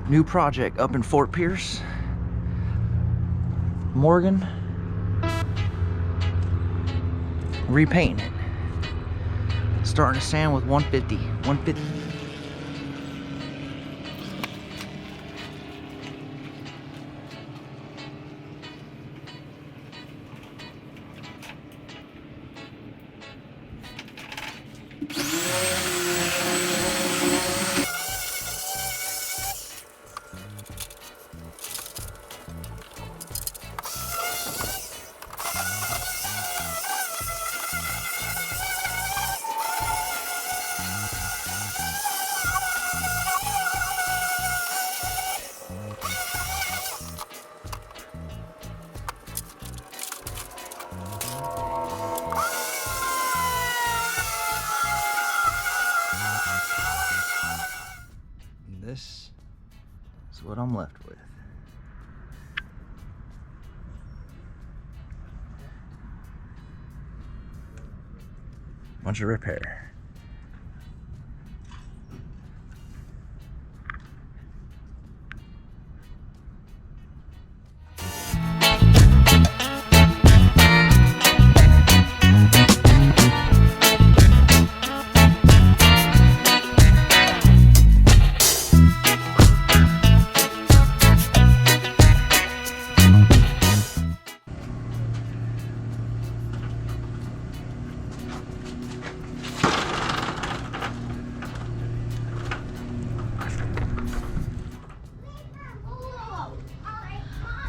New project up in Fort Pierce. Morgan. Repainting it. Starting to sand with 150. 150. This is what I'm left with. Bunch of repair.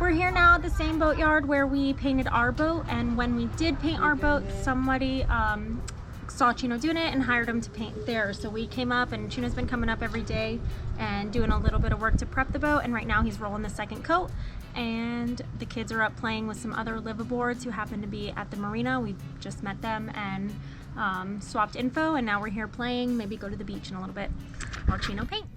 We're here now at the same boatyard where we painted our boat, and when we did paint our boat, somebody saw Chino doing it and hired him to paint theirs. So we came up, and Chino's been coming up every day and doing a little bit of work to prep the boat, and right now he's rolling the second coat. And the kids are up playing with some other liveaboards who happen to be at the marina. We just met them and swapped info, and now we're here playing, maybe go to the beach in a little bit while Chino paints.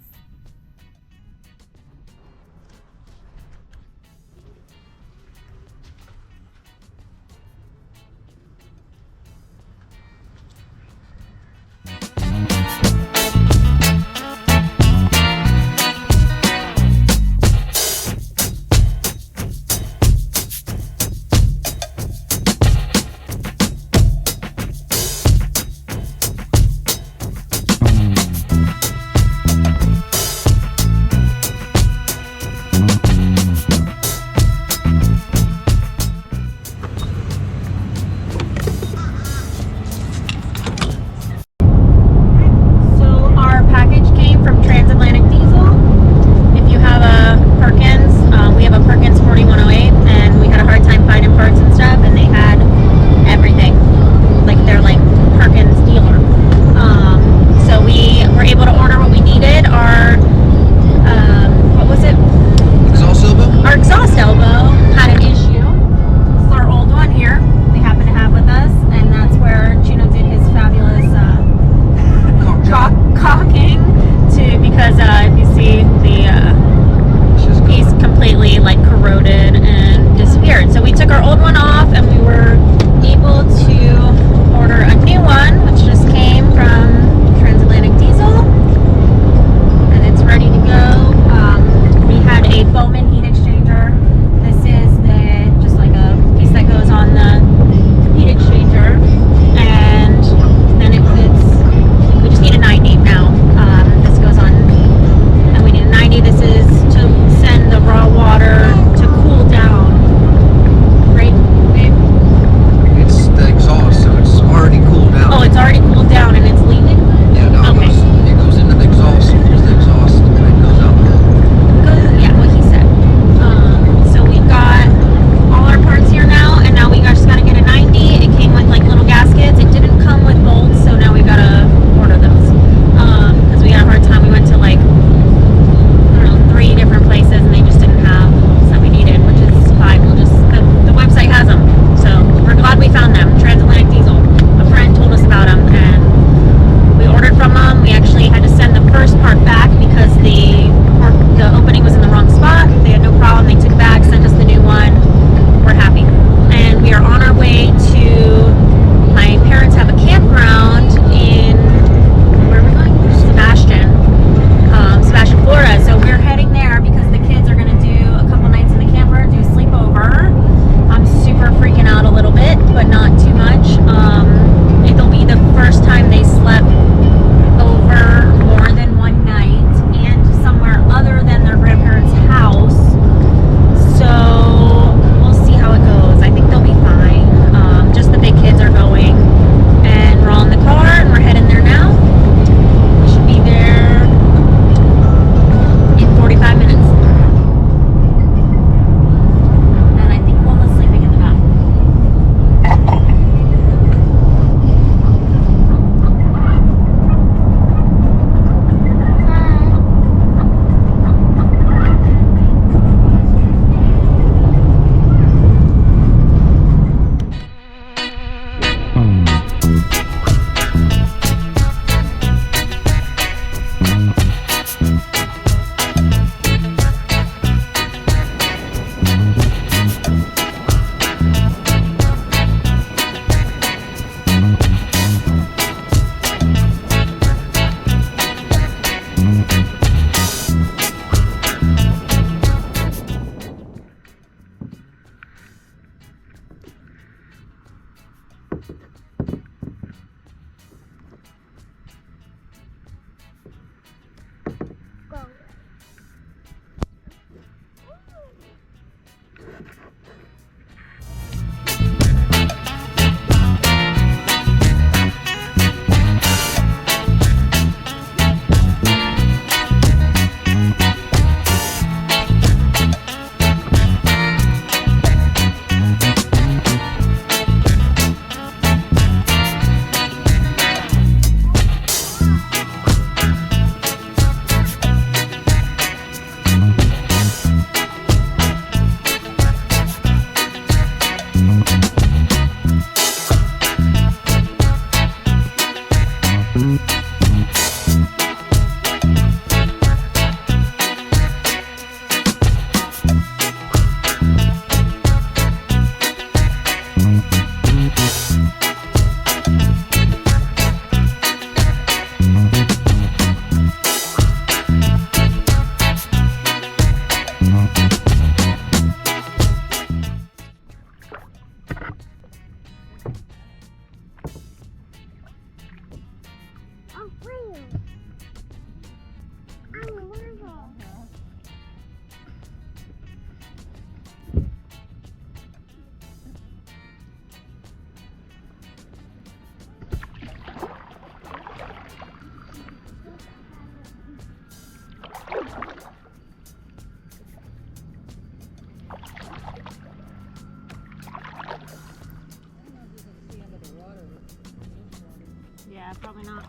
Probably not.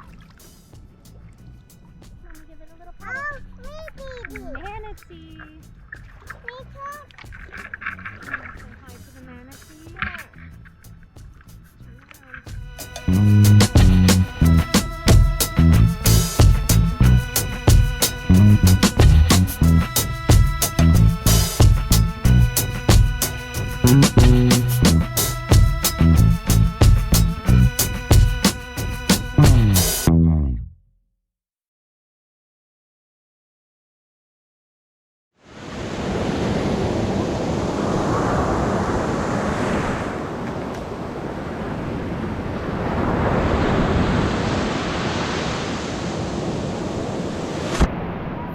Let me give it a little pop. Oh, baby. Manatee. Say hi to the manatee.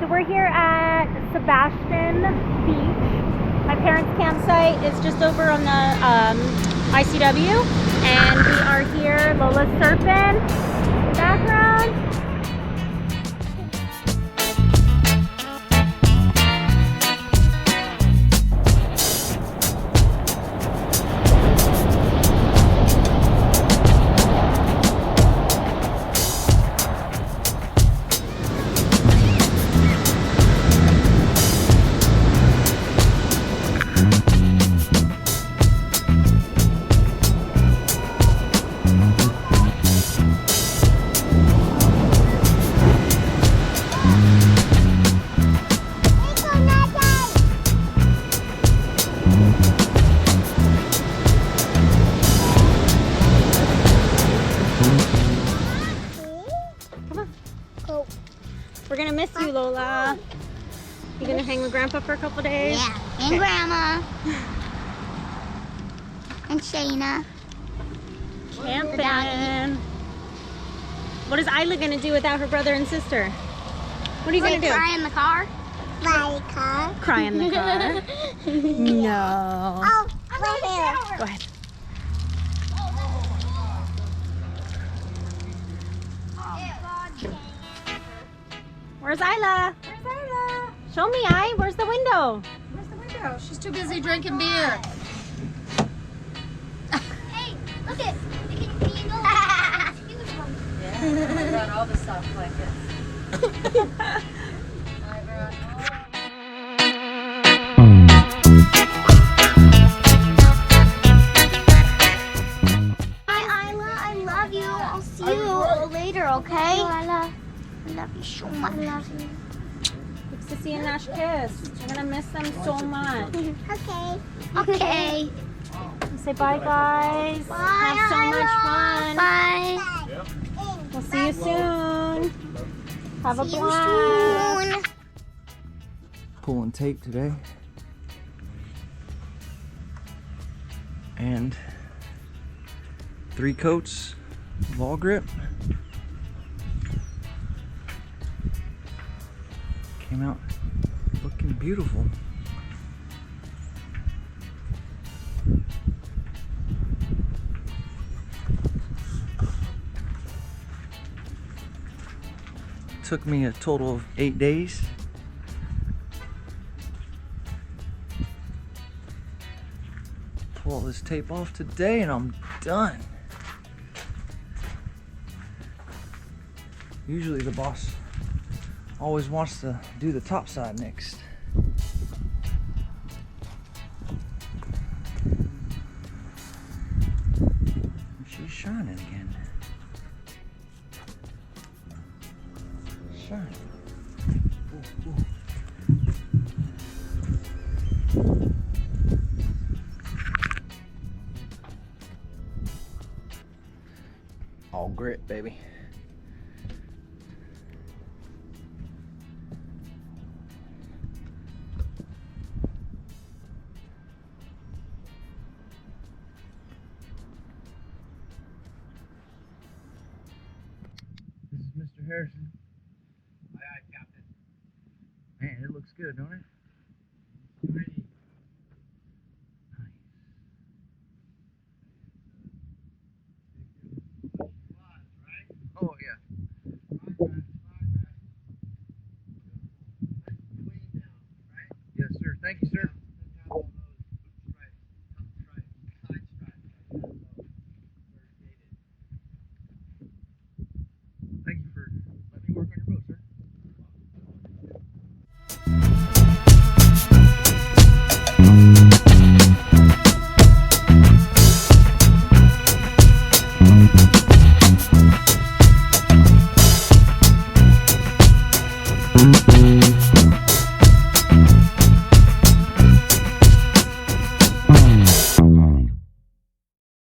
Turn We're here at Sebastian Beach. My parents' campsite is just over on the ICW, and we are here. Lola's surfing in the background. We're gonna miss you, Lola. You gonna hang with Grandpa for a couple days? Yeah, and Grandma. And Shayna. Camping. What is Isla gonna do without her brother and sister? What are you gonna do? Cry in the car? Cry in the car. Cry in the car? No. Oh, right here. Go ahead. Where's Isla? Where's Isla? Show me, Where's the window? Where's the window? She's too busy drinking beer. Hey, look at it. Huge one. Yeah, I brought all the soft blankets. I brought Hi, Isla. I love you. I'll see you later, okay? Isla. I love you so much. I love you. Sissy and Nash kiss. I'm gonna miss them so much. Okay. Okay. Say bye, guys. Bye, Have so much fun. Bye. We'll see you soon. Have a See you blast. soon. Pulling tape today. And 3 coats of awlgrip. Came out looking beautiful. Took me a total of 8 days. Pull all this tape off today and I'm done. Usually the boss always wants to do the top side next. She's shining again. Shining. Ooh, ooh. All grit, baby. This is Mr. Harrison. Aye, aye, Captain. Man, it looks good, don't it? Tiny. Oh yeah. Progress. Clean now, right? Yes, sir. Thank you, sir. Let's have all those stripes, top stripes, side stripes. First dated. Bye.